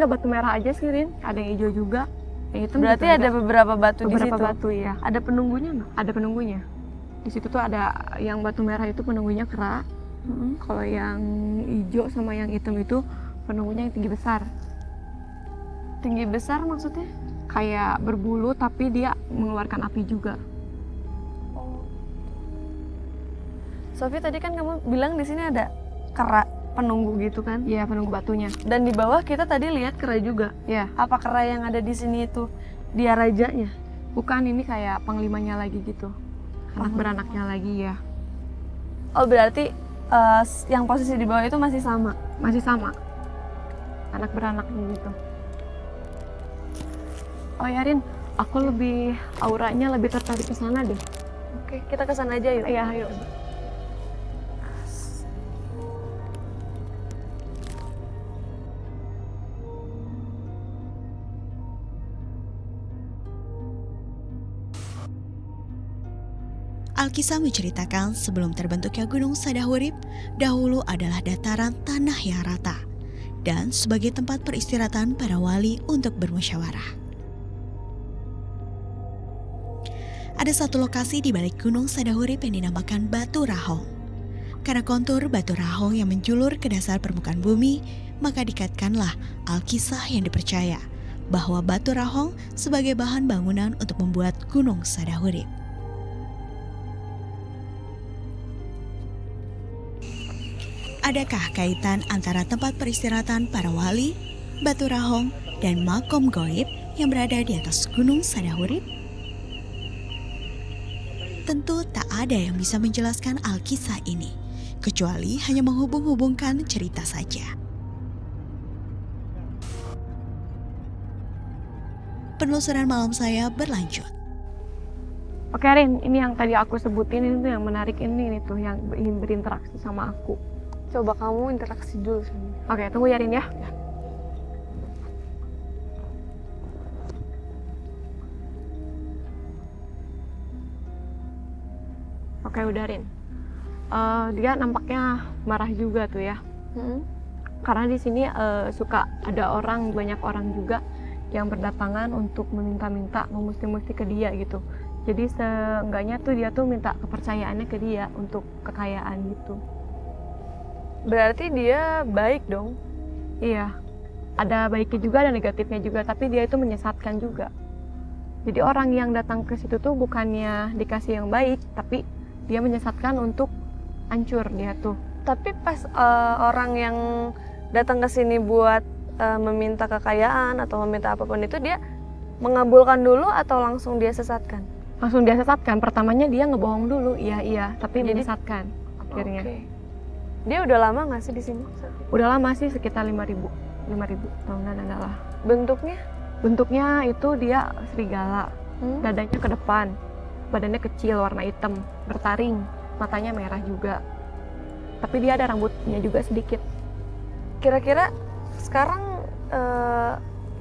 nggak batu merah aja sih, Rin. Ada yang hijau juga. Yang hitam Berarti juga ada beberapa batu di situ. beberapa batu ya. Ada penunggunya nggak? Ada penunggunya. Di situ tuh ada yang batu merah itu penunggunya kera. Kalau yang hijau sama yang hitam itu penunggunya yang tinggi besar. Tinggi besar maksudnya? Kayak berbulu tapi dia mengeluarkan api juga. Sofi, tadi kan kamu bilang di sini ada kera penunggu gitu kan? Iya, penunggu batunya. Dan di bawah kita tadi lihat kera juga. Ya, Apa kera yang ada di sini itu dia rajanya? bukan, ini kayak panglimanya lagi gitu. Anak beranaknya lagi ya. Oh, berarti yang posisi di bawah itu masih sama? Masih sama. Anak beranaknya gitu. Oh ya, Rin, aku lebih auranya lebih tertarik ke sana deh. Oke, kita ke sana aja yuk. Iya, ayo. Alkisah menceritakan sebelum terbentuknya Gunung Sadahurip, dahulu adalah dataran tanah yang rata dan sebagai tempat peristirahatan para wali untuk bermusyawarah. Ada satu lokasi di balik Gunung Sadahurip yang dinamakan Batu Rahong. Karena kontur Batu Rahong yang menjulur ke dasar permukaan bumi, maka dikaitkanlah Alkisah yang dipercaya bahwa Batu Rahong sebagai bahan bangunan untuk membuat Gunung Sadahurip. Adakah kaitan antara tempat peristirahatan para wali, Batu Rahong, dan makom goib yang berada di atas Gunung Sadahurip? Tentu tak ada yang bisa menjelaskan Alkisah ini, kecuali hanya menghubung-hubungkan cerita saja. Penelusuran malam saya berlanjut. Oke, Rin, ini yang tadi aku sebutin itu yang menarik ini tuh yang ingin berinteraksi sama aku. Coba kamu interaksi dulu sama. Oke, tunggu ya, Rin ya. Oke, udah, Rin. Dia nampaknya marah juga tuh ya. Karena di sini suka ada banyak orang juga yang berdatangan untuk meminta-minta, memusti-musti ke dia gitu. Jadi seenggaknya tuh dia tuh minta kepercayaannya ke dia untuk kekayaan gitu. Berarti dia baik dong? Iya, ada baiknya juga, ada negatifnya juga, tapi dia itu menyesatkan juga. Jadi orang yang datang ke situ tuh bukannya dikasih yang baik, tapi dia menyesatkan untuk hancur dia tuh. Tapi pas orang yang datang ke sini buat meminta kekayaan atau meminta apapun itu, dia mengabulkan dulu atau langsung dia sesatkan? Langsung dia sesatkan. Pertamanya dia ngebohong dulu, iya, tapi menyesatkan akhirnya. Okay. Dia udah lama nggak sih di sini? Udah lama sih, sekitar 5.000 tahunan adalah. Bentuknya? Bentuknya itu dia serigala, dadanya ke depan, badannya kecil, warna hitam, bertaring, matanya merah juga. Tapi dia ada rambutnya juga sedikit. Kira-kira sekarang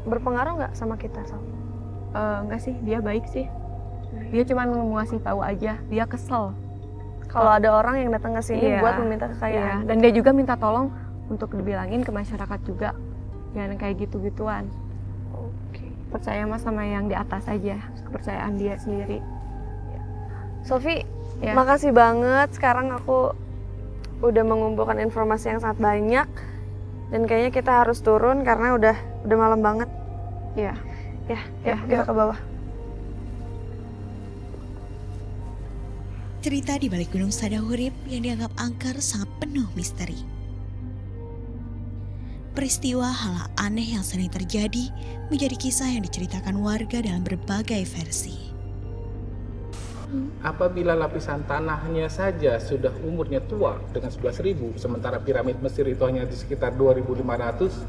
berpengaruh nggak sama kita, Sal? Enggak sih, dia baik sih. Dia cuma mau ngasih tahu aja, dia kesel. Kalau ada orang yang datang ke sini buat meminta kekayaan. Iya. Dan dia juga minta tolong untuk dibilangin ke masyarakat juga. Jangan kayak gitu-gituan. Oke. Percaya mas sama yang di atas aja, kepercayaan dia sendiri. Sofi, Ya. makasih banget. Sekarang aku udah mengumpulkan informasi yang sangat banyak. Dan kayaknya kita harus turun karena udah malam banget. Iya. Ya, kita ke bawah. Cerita di balik Gunung Sadahurip yang dianggap angker sangat penuh misteri. Peristiwa hal aneh yang sering terjadi menjadi kisah yang diceritakan warga dalam berbagai versi. Apabila lapisan tanahnya saja sudah umurnya tua dengan 11.000, sementara piramid Mesir itu hanya di sekitar 2.500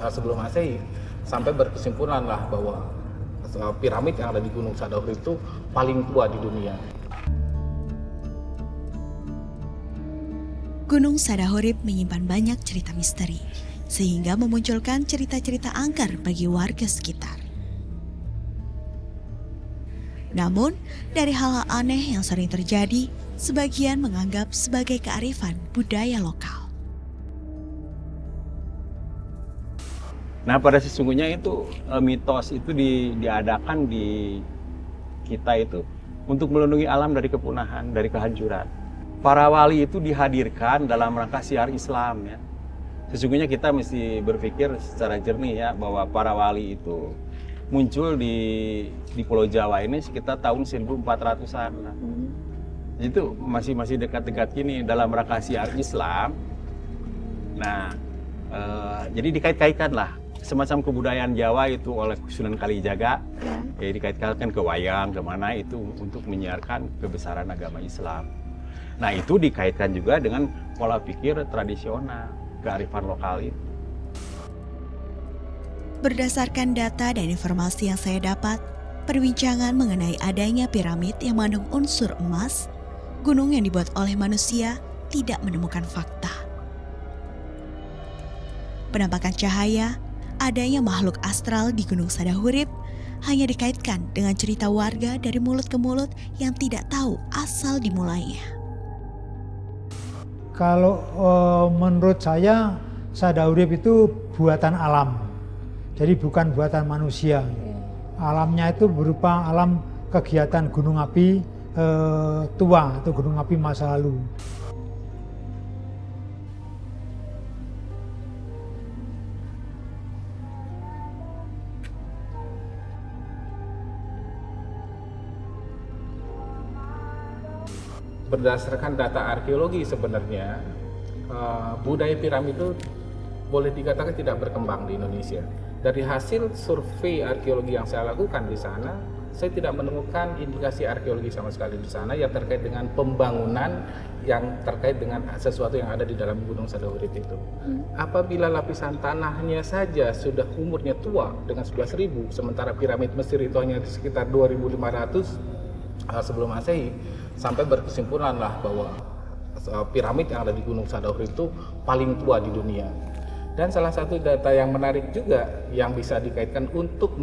sebelum Masehi, sampai berkesimpulanlah bahwa piramid yang ada di Gunung Sadahurip itu paling tua di dunia. Gunung Sadahurip menyimpan banyak cerita misteri, sehingga memunculkan cerita-cerita angker bagi warga sekitar. Namun, dari hal-hal aneh yang sering terjadi, sebagian menganggap sebagai kearifan budaya lokal. Nah, pada sesungguhnya itu mitos itu diadakan di kita itu untuk melindungi alam dari kepunahan, dari kehancuran. Para wali itu dihadirkan dalam rangka siar Islam ya. Sesungguhnya kita mesti berpikir secara jernih ya, bahwa para wali itu muncul di Pulau Jawa ini sekitar tahun 1400-an. Itu masih dekat-dekat gini dalam rangka siar Islam. Nah, jadi dikait-kaitkan lah semacam kebudayaan Jawa itu oleh Sunan Kalijaga, ya dikait-kaitkan ke wayang, kemana itu untuk menyiarkan kebesaran agama Islam. Nah itu dikaitkan juga dengan pola pikir tradisional, kearifan lokal itu. Berdasarkan data dan informasi yang saya dapat, perbincangan mengenai adanya piramid yang mengandung unsur emas, gunung yang dibuat oleh manusia tidak menemukan fakta. Penampakan cahaya, adanya makhluk astral di Gunung Sadahurip hanya dikaitkan dengan cerita warga dari mulut ke mulut yang tidak tahu asal dimulainya. Kalau menurut saya Sadahurip itu buatan alam, jadi bukan buatan manusia. Alamnya itu berupa alam kegiatan gunung api tua atau gunung api masa lalu. Berdasarkan data arkeologi sebenarnya budaya piramid itu boleh dikatakan tidak berkembang di Indonesia. Dari hasil survei arkeologi yang saya lakukan di sana, saya tidak menemukan indikasi arkeologi sama sekali di sana yang terkait dengan pembangunan yang terkait dengan sesuatu yang ada di dalam Gunung Sadahurip itu. Apabila lapisan tanahnya saja sudah umurnya tua dengan 11.000, sementara piramid Mesir itu hanya di sekitar 2.500 sebelum Masehi, sampai berkesimpulanlah bahwa piramid yang ada di Gunung Sadahurip itu paling tua di dunia. Dan salah satu data yang menarik juga yang bisa dikaitkan untuk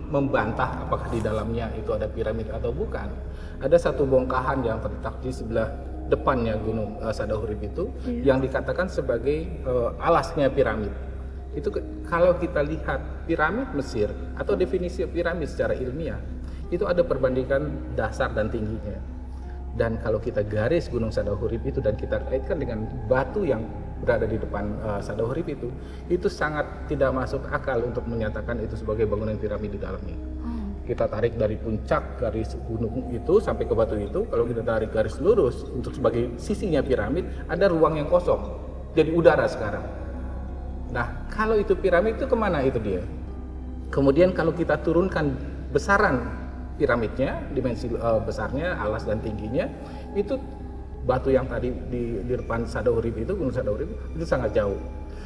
membantah apakah di dalamnya itu ada piramid atau bukan. Ada satu bongkahan yang terletak di sebelah depannya Gunung Sadahurip itu yang dikatakan sebagai alasnya piramid. Itu kalau kita lihat piramid Mesir atau definisi piramid secara ilmiah, itu ada perbandingan dasar dan tingginya. Dan kalau kita garis Gunung Sadahurip itu dan kita kaitkan dengan batu yang berada di depan Sadahurip itu sangat tidak masuk akal untuk menyatakan itu sebagai bangunan piramid di dalamnya. Kita tarik dari puncak garis gunung itu sampai ke batu itu, kalau kita tarik garis lurus untuk sebagai sisinya piramid, ada ruang yang kosong, jadi udara sekarang. Nah, kalau itu piramid itu kemana itu dia? Kemudian kalau kita turunkan besaran piramidnya, dimensi besarnya, alas dan tingginya, itu batu yang tadi di depan Sadahurip itu, Gunung Sadahurip itu sangat jauh.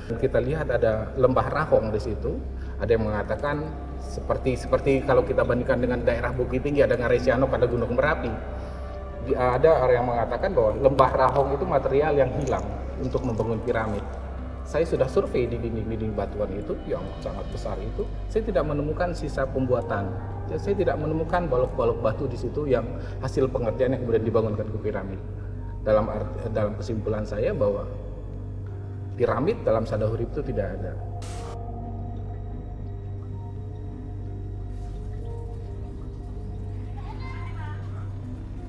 Dan kita lihat ada lembah Rahong di situ. Ada yang mengatakan seperti kalau kita bandingkan dengan daerah Bukit Tinggi, ada Ngaresiano pada Gunung Merapi. Ada orang yang mengatakan bahwa lembah Rahong itu material yang hilang untuk membangun piramid. Saya sudah survei di dinding-dinding batuan itu yang sangat besar itu, saya tidak menemukan sisa pembuatan. Saya tidak menemukan balok-balok batu di situ yang hasil pengerjaan yang kemudian dibangunkan ke piramid. Dalam kesimpulan saya bahwa piramid dalam Sadahurip itu tidak ada.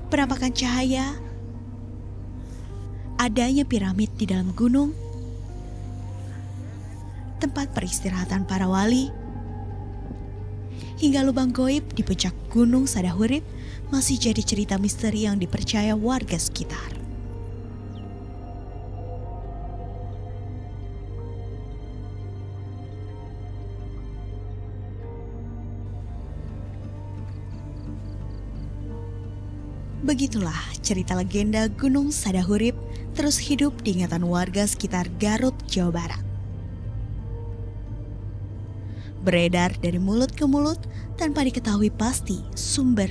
Penampakan cahaya, adanya piramid di dalam gunung, tempat peristirahatan para wali, hingga lubang goib di puncak Gunung Sadahurip masih jadi cerita misteri yang dipercaya warga sekitar. Begitulah cerita legenda Gunung Sadahurip terus hidup di ingatan warga sekitar Garut, Jawa Barat. Beredar dari mulut ke mulut tanpa diketahui pasti sumber